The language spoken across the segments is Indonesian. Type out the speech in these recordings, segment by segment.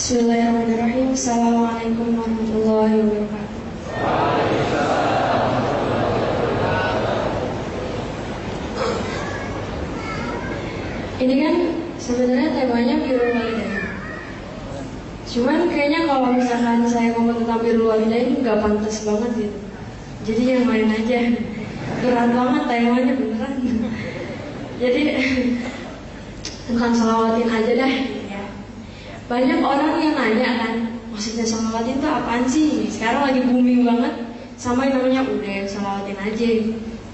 Bismillahirrahmanirrahim. Assalamualaikum warahmatullahi wabarakatuh. Ini kan sebenarnya temanya birrul walidain. Cuman kayaknya kalau misalkan saya ngomong tentang birrul walidain nggak pantas banget gitu. Jadi yang main aja. Berat banget temanya beneran. Jadi tentang sholawatin aja dah. Banyak orang yang nanya kan, maksudnya sholawatin itu apaan sih? Sekarang lagi booming banget sama yang namanya udah sholawatin aja.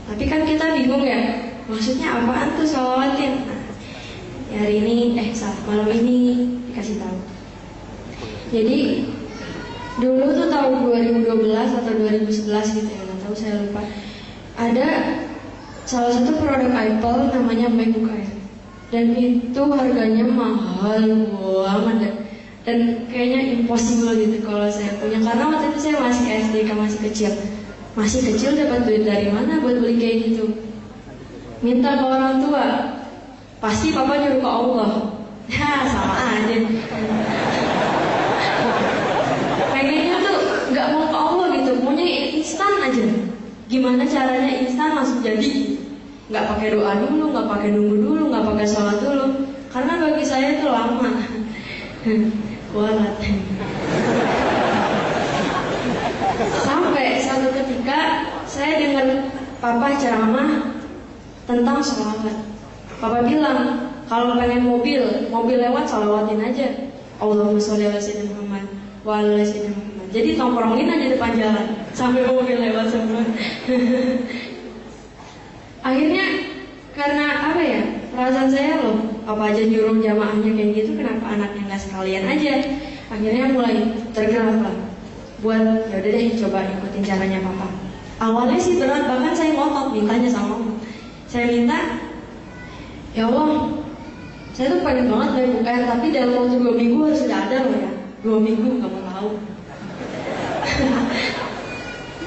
Tapi kan kita bingung ya, maksudnya apaan tuh sholawatin? Nah, hari ini, malam ini dikasih tahu. Jadi dulu tuh tahun 2012 atau 2011 gitu ya, nggak tahu, saya lupa. Ada salah satu produk Apple namanya MacBook Air. Dan itu harganya mahal banget dan kayaknya impossible gitu kalau saya punya, karena waktu itu saya masih SD, kan masih kecil dapat duit dari mana buat beli kayak gitu? Minta ke orang tua, pasti papa nyuruh ke Allah. Ya sama aja. Pengennya tuh nggak mau ke Allah gitu, maunya instan aja. Gimana caranya instan langsung jadi? Nggak pakai doa dulu, nggak pakai nunggu dulu, nggak pakai sholat dulu, karena bagi saya itu lama. Kualat. Sampai satu ketika saya dengar papa ceramah tentang sholawat. Papa bilang kalau pengen mobil lewat sholawatin aja. Allahumma sholli ala sayyidina Muhammad wa ala sayyidina Muhammad. Jadi tongkrongin aja depan jalan sampai mobil lewat semua. Akhirnya karena apa ya, perasaan saya loh, apa aja nyuruh jamaahnya kayak gitu, kenapa anaknya nggak sekalian aja? Akhirnya mulai tergerak lah buat ya udah deh coba ikutin caranya papa. Awalnya sih berat, bahkan saya ngotot mintanya sama mama. Saya minta, ya Allah, saya tuh pengen banget MacBook Air, tapi dalam waktu 2 minggu harus sudah ada loh ya. 2 minggu nggak mau tahu.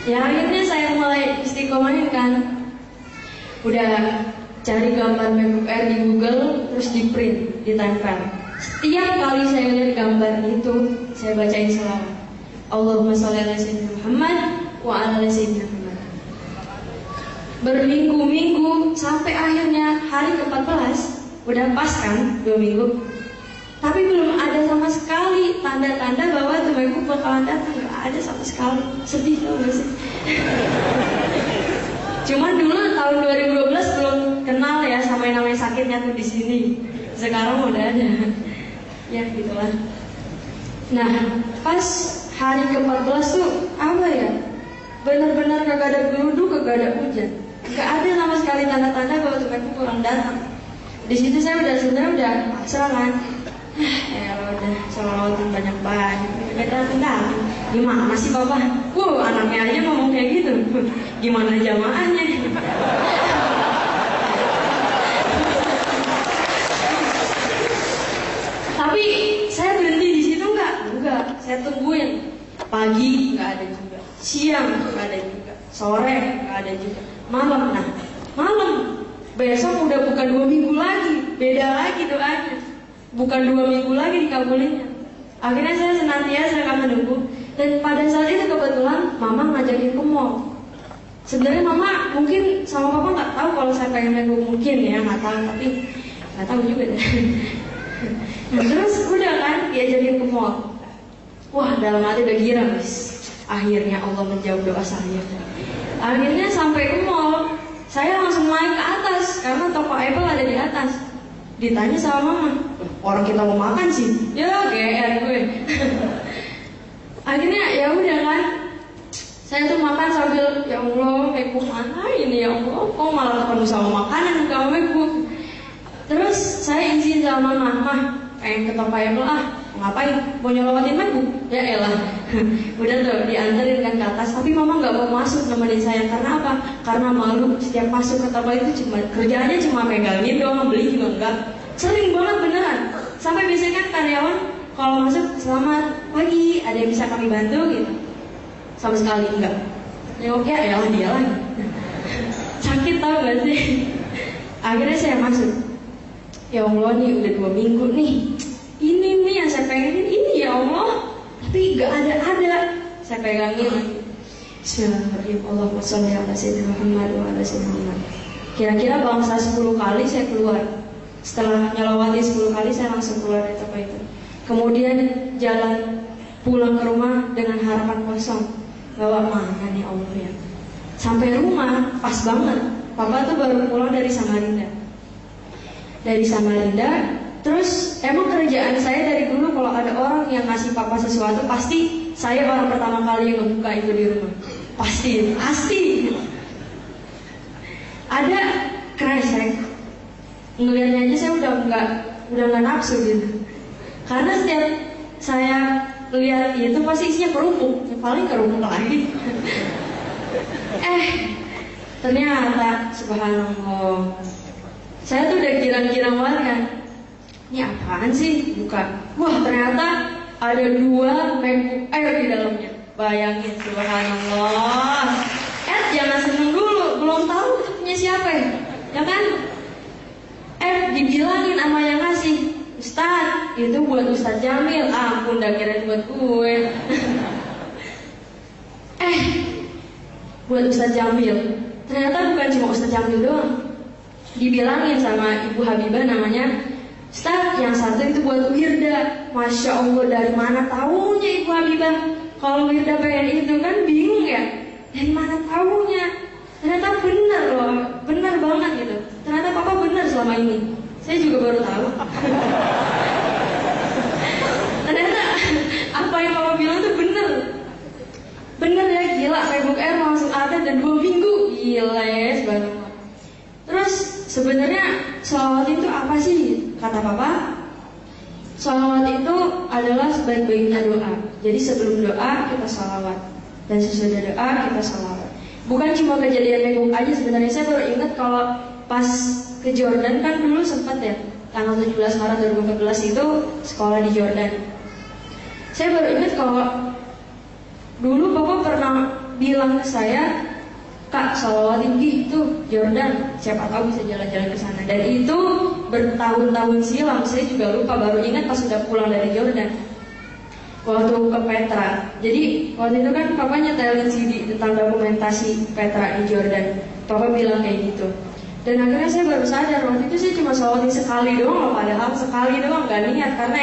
Ya akhirnya saya mulai istiqomahin kan. Udah cari gambar MacBook Air di Google, terus di print, ditempel. Setiap kali saya lihat gambar itu, saya bacain sholawat. Allahumma sholli ala sayyidina Muhammad wa ala sayyidina Muhammad. Berminggu-minggu sampai akhirnya hari ke-14, udah pas kan 2 minggu. Tapi belum ada sama sekali tanda-tanda bahwa tuh MacBook bakalan datang, nggak ada sama sekali. Sedih tau gak sih? Cuman dulu tahun 2012 belum kenal ya sama yang namanya sakitnya tuh di sini. Sekarang udah ada. Ya gitulah. Nah, pas hari ke-14 tuh apa ya? Benar-benar kagak ada geluduk, kagak ada hujan. Gak ada sama sekali tanda-tanda bahwa tuh MacBook kurang datang. Di situ saya sebenarnya udah pasrah kan. Ya udah, sholawatin banyak-banyak. Datang. Gimana sih papa? Anaknya aja ngomong kayak gitu. Gimana jamaahnya? Tapi saya berhenti di situ enggak. Saya tungguin. Pagi nggak ada juga, siang nggak ada juga, sore nggak ada juga, malam. Nah, malam besok udah bukan 2 minggu lagi, beda lagi doanya. Bukan 2 minggu lagi dikabulinnya. Akhirnya saya senantiasa akan menunggu. Dan pada saat itu kebetulan mama ngajakin ke mall. Sebenarnya mama mungkin sama papa nggak tahu kalau saya pengen MacBook, mungkin ya nggak tahu, tapi nggak tahu juga deh. Nah, terus udah kan diajakin ke mall. Wah, dalam hati udah girang guys. Akhirnya Allah menjawab doa saya. Akhirnya sampai ke mall, saya langsung naik ke atas karena toko Apple ada di atas. Ditanya sama mama, orang kita mau makan sih. Ya GR gue. Akhirnya ya udah kan, saya tuh makan sambil ya Allah, MacBook mana ini ya Allah, kok malah ketemu sama makanan sama MacBook. Terus saya izin sama mama, pengen ke toko Apple ngapain? Mau nyolowatin MacBook? Ya elah. Udah tuh dianterin kan ke atas, tapi mama nggak mau masuk nemenin saya karena apa? Karena malu, setiap masuk ke toko itu cuma kerjaannya cuma megangin doang, beli juga enggak. Sering banget beneran. Sampai biasanya kan karyawan kalau masuk selamat pagi, ada yang bisa kami bantu gitu. Sama sekali enggak. Ya oke, elah dia lagi. Sakit tau gak sih? Akhirnya saya masuk. Ya Allah nih udah 2 minggu nih. Ini nih yang saya pengenin, ini ya dipegangin. Bismillahirrahmanirrahim. Allahumma sholli ala sayyidina Muhammad wa ala sayyidina Muhammad. Kira-kira bangsa 10 kali saya keluar. Setelah nyelawati 10 kali saya langsung keluar dari toko itu. Kemudian jalan pulang ke rumah dengan harapan kosong bahwa mana nih Allah ya. Sampai rumah pas banget. Papa tuh baru pulang dari Samarinda. Terus emang kerjaan saya dari dulu kalau ada orang yang ngasih papa sesuatu pasti saya orang pertama kali yang ngebuka itu di rumah. Pasti. Ada kresek. Ngeliatnya aja saya udah nggak nafsu gitu. Karena setiap saya lihat itu pasti isinya kerupuk, paling kerupuk lagi. Ternyata subhanallah. Saya tuh udah girang-girang banget kan. Ini apaan sih? Buka. Wah, ternyata ada 2 MacBook Air di dalamnya. Bayangin, subhanallah. Jangan seneng dulu, belum tahu itu punya siapa ya? Ya kan? Dibilangin sama yang ngasih, Ustaz, itu buat Ustaz Jamil. Ampun, dah kirain buat gue. Buat Ustaz Jamil. Ternyata bukan cuma Ustaz Jamil doang. Dibilangin sama Ibu Habibah namanya, Ustaz, yang satu itu buat Wirda. Masya Allah, dari mana tahunya Ibu Habibah? Kalau Wirda pengen itu kan bingung ya. Dari mana tahunya? Ternyata benar loh, benar banget gitu. Ternyata papa benar selama ini. Saya juga baru tahu. Ternyata apa yang papa bilang itu benar. Benar ya, gila. MacBook Air langsung ada dan 2 minggu. Gila ya, subhanallah. Terus sebenarnya sholawat itu apa sih? Kata papa, sholawat itu adalah sebaik-baiknya doa. Jadi sebelum doa kita sholawat, dan sesudah doa kita sholawat. Bukan cuma kejadian MacBook aja, sebenarnya saya baru ingat kalau pas ke Jordan kan dulu sempat ya, tanggal 17 Maret 2014 itu sekolah di Jordan. Saya baru ingat kalau dulu papa pernah bilang ke saya, Kak, sholawatin gitu Jordan, siapa tahu bisa jalan-jalan ke sana. Dan itu bertahun-tahun silam, saya juga lupa, baru ingat pas sudah pulang dari Jordan. Waktu ke Petra. Jadi waktu itu kan papa nyetelin CD tentang dokumentasi Petra di Jordan. Papa bilang kayak gitu. Dan akhirnya saya baru sadar, waktu itu saya cuma sholawatin sekali doang, padahal sekali doang, gak niat. Karena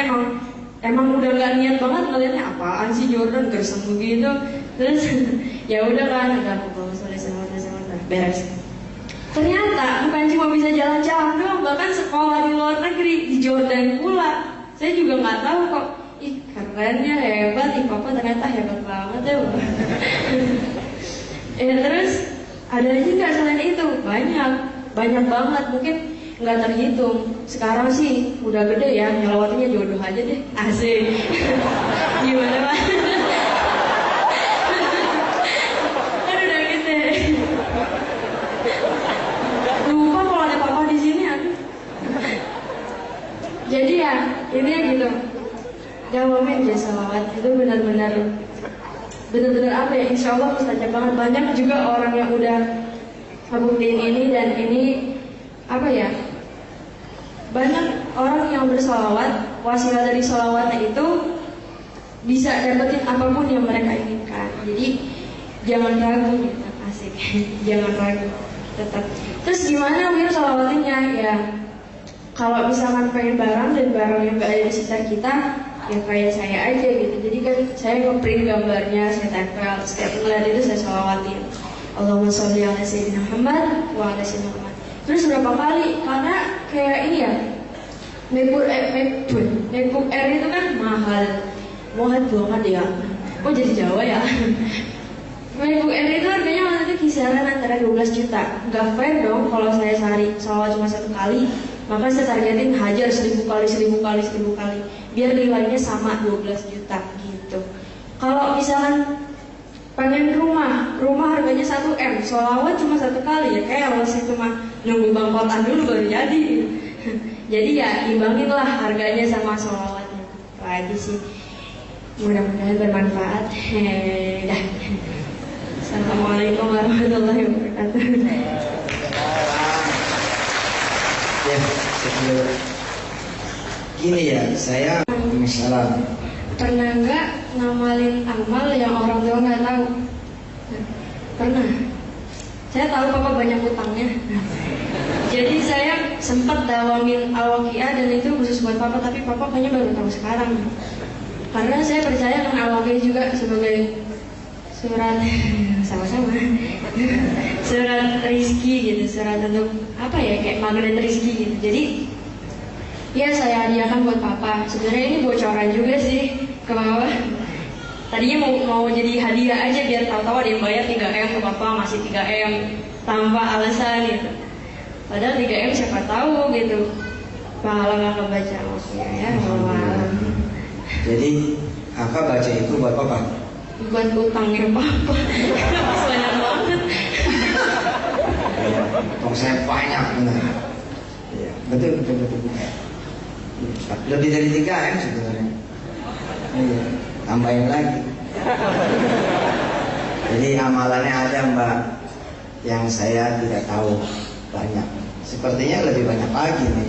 emang udah gak niat banget ngeliatnya apaan sih Jordan gersem begitu. Terus ya udah kan, beres. Ternyata bukan cuma bisa jalan-jalan doang, bahkan sekolah di luar negeri di Jordan pula. Saya juga nggak tahu kok. Ih, kerennya hebat, ih papa ternyata hebat banget ya. Terus ada juga selain itu banyak banget, mungkin nggak terhitung. Sekarang sih udah gede ya, nyelawatinya jodoh aja deh, asik. Gimana pak? Lupa kalau ada papa di sini, aduh. Jadi ya, ini ya gitu. Dawamin ya salawat itu benar-benar apa ya? Insya Allah mustajab banget. Banyak juga orang yang udah ngebuktiin ini dan ini apa ya? Banyak orang yang bersalawat, wasilah dari salawatnya itu bisa dapetin apapun yang mereka inginkan. Jadi jangan ragu gitu, asik. Jangan ragu. Tetap. Terus gimana Wir salawatinnya? Ya kalau misalkan pengen barang dan barang yang gak ada di sekitar kita, ya kayak saya aja gitu. Jadi kan saya nge-print gambarnya, saya tempel. Setiap ngeliat itu saya salawatin. Allahumma sholli ala sayyidina Muhammad wa ala sayyidina Muhammad. Terus berapa kali? Karena kayak ini ya, MacBook Air itu kan mahal banget ya. Kok jadi Jawa ya? MacBook Air itu harganya waktu itu kisaran antara 12 juta. Gak fair dong kalau saya sehari sholawat cuma 1 kali. Maka saya targetin hajar 1000 kali. Biar nilainya sama 12 juta gitu. Kalau misalkan pengen rumah harganya 1M, sholawat cuma 1 kali ya kayak kalau situ mah nunggu bangkotan dulu baru jadi. Jadi ya imbangin lah harganya sama sholawatnya. Lagi sih. Mudah-mudahan bermanfaat. Dah. Assalamualaikum warahmatullahi wabarakatuh. Ya, gini ya, saya misalnya pernah nggak ngamalin amal yang orang tua nggak tahu? Pernah. Saya tahu papa banyak utangnya. Jadi saya sempat dawamin Al-Waqiah dan itu khusus buat papa, tapi papa kayaknya baru tahu sekarang. Karena saya percaya kan Al-Waqiah juga sebagai surat sama-sama surat rizki gitu, surat untuk apa ya, kayak magnet rizki gitu. Jadi ya saya hadiahkan buat papa. Sebenarnya ini bocoran juga sih ke papa. Tadinya mau jadi hadiah aja biar tahu-tahu ada yang bayar 3M ke papa, masih 3M tanpa alasan gitu. Padahal 3M siapa tahu gitu pahala nggak kebaca maksudnya ya. Jadi kakak baca itu buat papa? Buat utangnya papa. Banyak banget. Utang saya banyak benar. Ya, betul. Lebih dari 3M sebenarnya. Iya, tambahin lagi. Jadi amalannya ada Mbak, yang saya tidak tahu banyak. Sepertinya lebih banyak lagi nih.